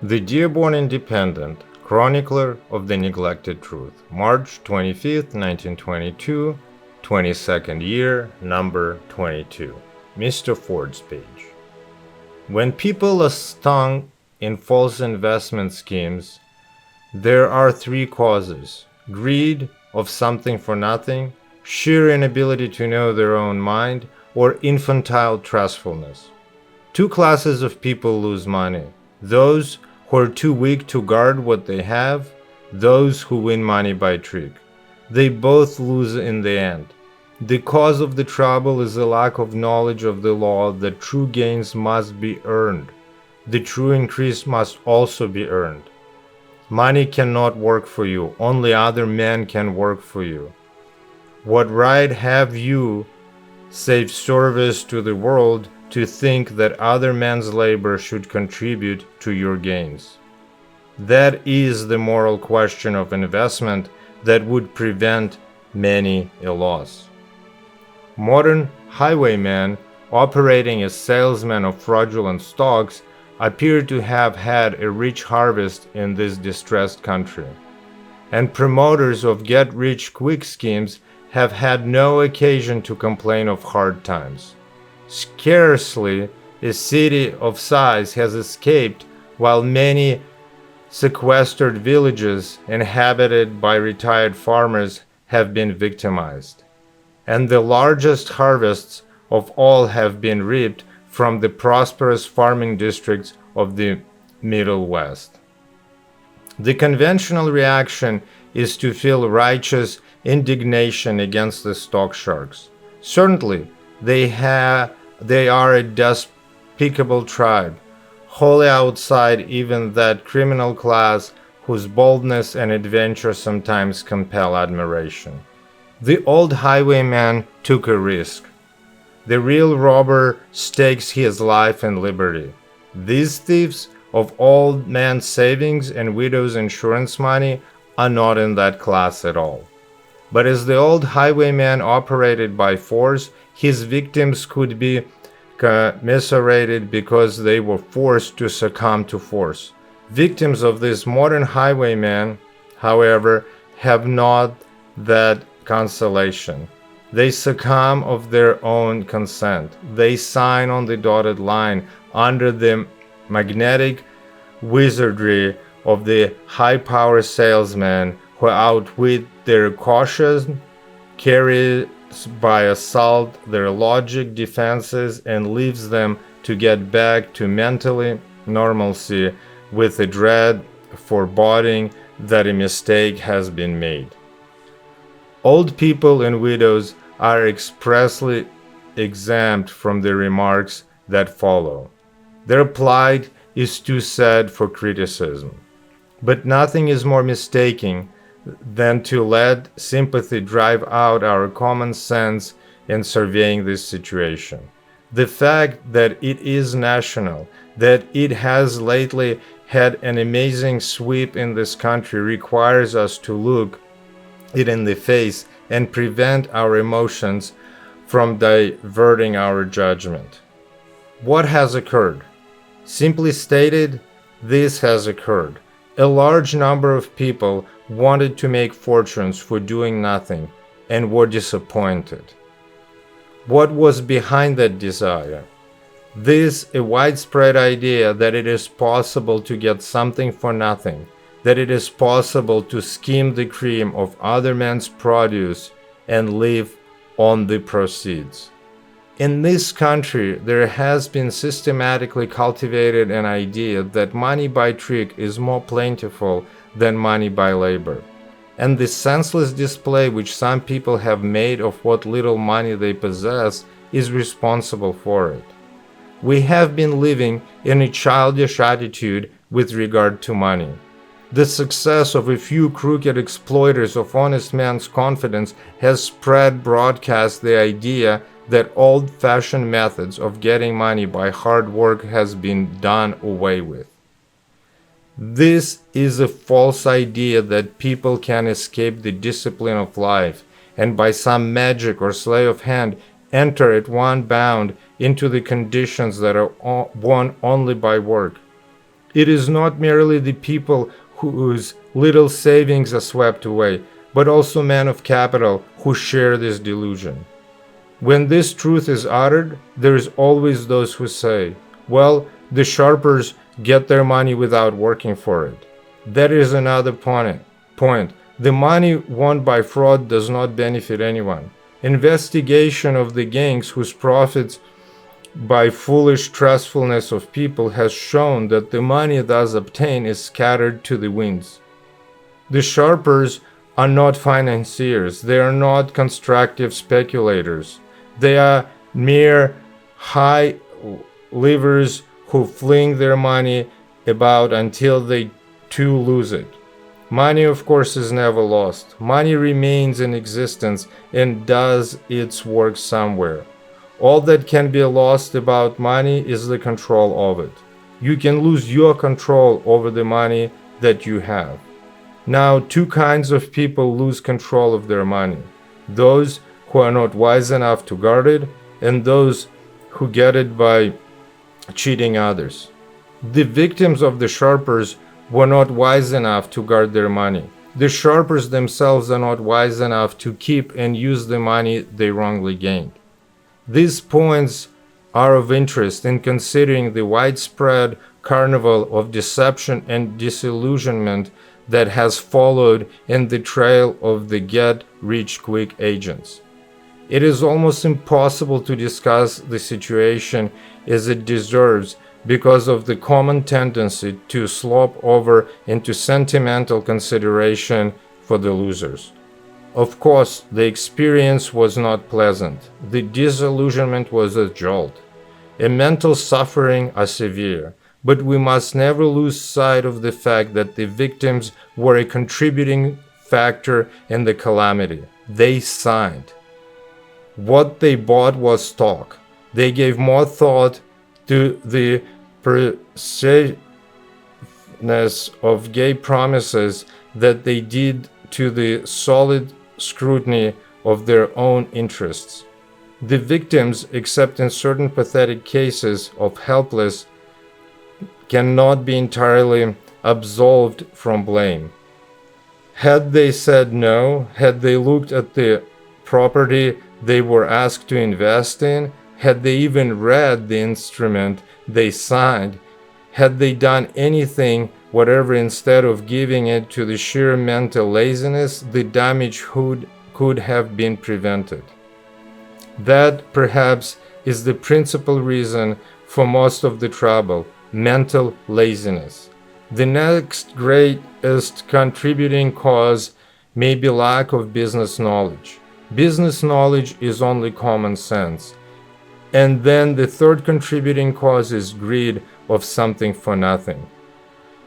The Dearborn Independent, Chronicler of the Neglected Truth, March 25th, 1922, 22nd year, number 22. Mr. Ford's page. When people are stung in false investment schemes, there are three causes: greed of something for nothing, sheer inability to know their own mind, or infantile trustfulness. Two classes of people lose money: those who are too weak to guard what they have, those who win money by trick. They both lose in the end. The cause of the trouble is a lack of knowledge of the law that true gains must be earned. The true increase must also be earned. Money cannot work for you, only other men can work for you. What right have you, save service to the world, to think that other men's labor should contribute to your gains? That is the moral question of investment that would prevent many a loss. Modern highwaymen operating as salesmen of fraudulent stocks appear to have had a rich harvest in this distressed country, and promoters of get-rich-quick schemes have had no occasion to complain of hard times. Scarcely a city of size has escaped, while many sequestered villages inhabited by retired farmers have been victimized. And the largest harvests of all have been reaped from the prosperous farming districts of the Middle West. The conventional reaction is to feel righteous indignation against the stock sharks. Certainly, they are a despicable tribe, wholly outside even that criminal class whose boldness and adventure sometimes compel admiration. The old highwayman took a risk. The real robber stakes his life and liberty. These thieves of old men's savings and widows' insurance money are not in that class at all. But as the old highwayman operated by force, his victims could be commiserated because they were forced to succumb to force. Victims of this modern highwayman, however, have not that consolation. They succumb of their own consent. They sign on the dotted line under the magnetic wizardry of the high-power salesmen who outwit their caution, carries by assault their logic defenses, and leaves them to get back to mentally normalcy with a dread foreboding that a mistake has been made. Old people and widows are expressly exempt from the remarks that follow. Their plight is too sad for criticism. But nothing is more mistaken than to let sympathy drive out our common sense in surveying this situation. The fact that it is national, that it has lately had an amazing sweep in this country, requires us to look it in the face and prevent our emotions from diverting our judgment. What has occurred? Simply stated, this has occurred. A large number of people wanted to make fortunes for doing nothing and were disappointed. What was behind that desire? This a widespread idea that it is possible to get something for nothing, that it is possible to skim the cream of other men's produce and live on the proceeds. In this country, there has been systematically cultivated an idea that money by trick is more plentiful than money by labor. And the senseless display which some people have made of what little money they possess is responsible for it. We have been living in a childish attitude with regard to money. The success of a few crooked exploiters of honest men's confidence has spread broadcast the idea that old-fashioned methods of getting money by hard work has been done away with. This is a false idea that people can escape the discipline of life and by some magic or sleight of hand enter at one bound into the conditions that are won only by work. It is not merely the people whose little savings are swept away, but also men of capital who share this delusion. When this truth is uttered, there is always those who say, well, the sharpers get their money without working for it. That is another point. The money won by fraud does not benefit anyone. Investigation of the gangs whose profits by foolish trustfulness of people has shown that the money thus obtained is scattered to the winds. The sharpers are not financiers. They are not constructive speculators. They are mere high livers who fling their money about until they too lose it. Money, of course, is never lost. Money remains in existence and does its work somewhere. All that can be lost about money is the control of it. You can lose your control over the money that you have. Now, two kinds of people lose control of their money: those who are not wise enough to guard it, and those who get it by cheating others. The victims of the sharpers were not wise enough to guard their money. The sharpers themselves are not wise enough to keep and use the money they wrongly gained. These points are of interest in considering the widespread carnival of deception and disillusionment that has followed in the trail of the get-rich-quick agents. It is almost impossible to discuss the situation as it deserves because of the common tendency to slop over into sentimental consideration for the losers. Of course, the experience was not pleasant. The disillusionment was a jolt. And mental suffering are severe. But we must never lose sight of the fact that the victims were a contributing factor in the calamity. They signed. What they bought was stock. They gave more thought to the persuasiveness of gay promises that they did to the solid scrutiny of their own interests. The victims, except in certain pathetic cases of helpless, cannot be entirely absolved from blame. Had they said no, had they looked at the property they were asked to invest in, had they even read the instrument they signed, had they done anything whatever instead of giving it to the sheer mental laziness, the damage could have been prevented. That, perhaps, is the principal reason for most of the trouble: mental laziness. The next greatest contributing cause may be lack of business knowledge. Business knowledge is only common sense. And then the third contributing cause is greed of something for nothing.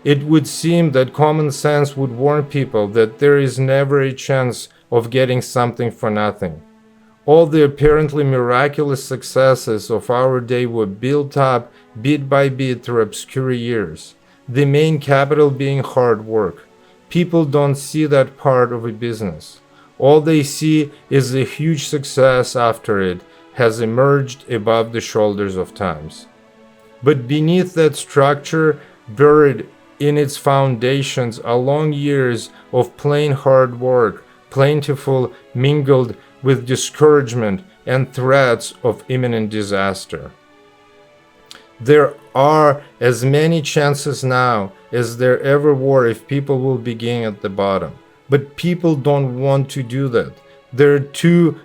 It would seem that common sense would warn people that there is never a chance of getting something for nothing. All the apparently miraculous successes of our day were built up bit by bit through obscure years, the main capital being hard work. People don't see that part of a business. All they see is the huge success after it has emerged above the shoulders of times. But beneath that structure, buried in its foundations, are long years of plain hard work, plentiful, mingled with discouragement and threats of imminent disaster. There are as many chances now as there ever were if people will begin at the bottom. But people don't want to do that. They're too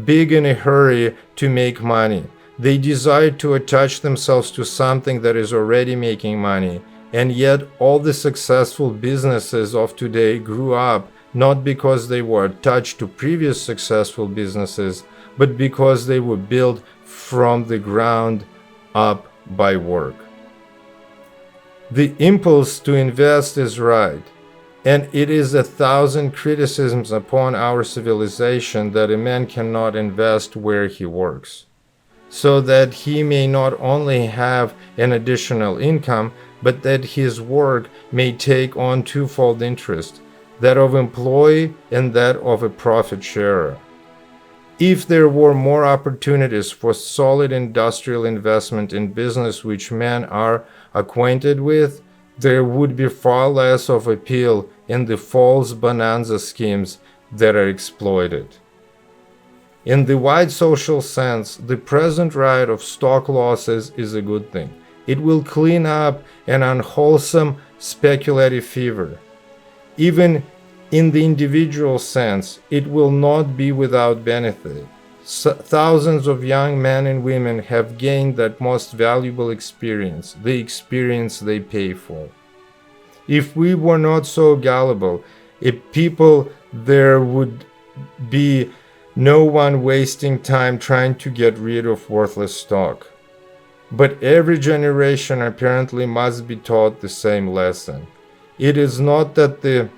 big in a hurry to make money. They desire to attach themselves to something that is already making money. And yet all the successful businesses of today grew up not because they were attached to previous successful businesses, but because they were built from the ground up by work. The impulse to invest is right, and it is 1,000 criticisms upon our civilization that a man cannot invest where he works, so that he may not only have an additional income, but that his work may take on twofold interest, that of employee and that of a profit sharer. If there were more opportunities for solid industrial investment in business which men are acquainted with, there would be far less of appeal in the false bonanza schemes that are exploited. In the wide social sense, the present right of stock losses is a good thing. It will clean up an unwholesome speculative fever. Even in the individual sense, it will not be without benefit. Thousands of young men and women have gained that most valuable experience, the experience they pay for. If we were not so gullible, if people, there would be no one wasting time trying to get rid of worthless stock. But every generation apparently must be taught the same lesson. It is not that the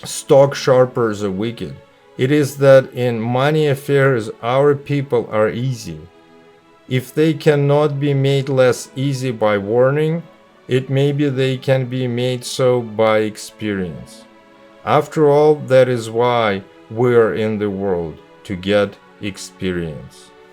stock sharpers are wicked. It is that in money affairs our people are easy. If they cannot be made less easy by warning, it may be they can be made so by experience. After all, that is why we are in the world, to get experience.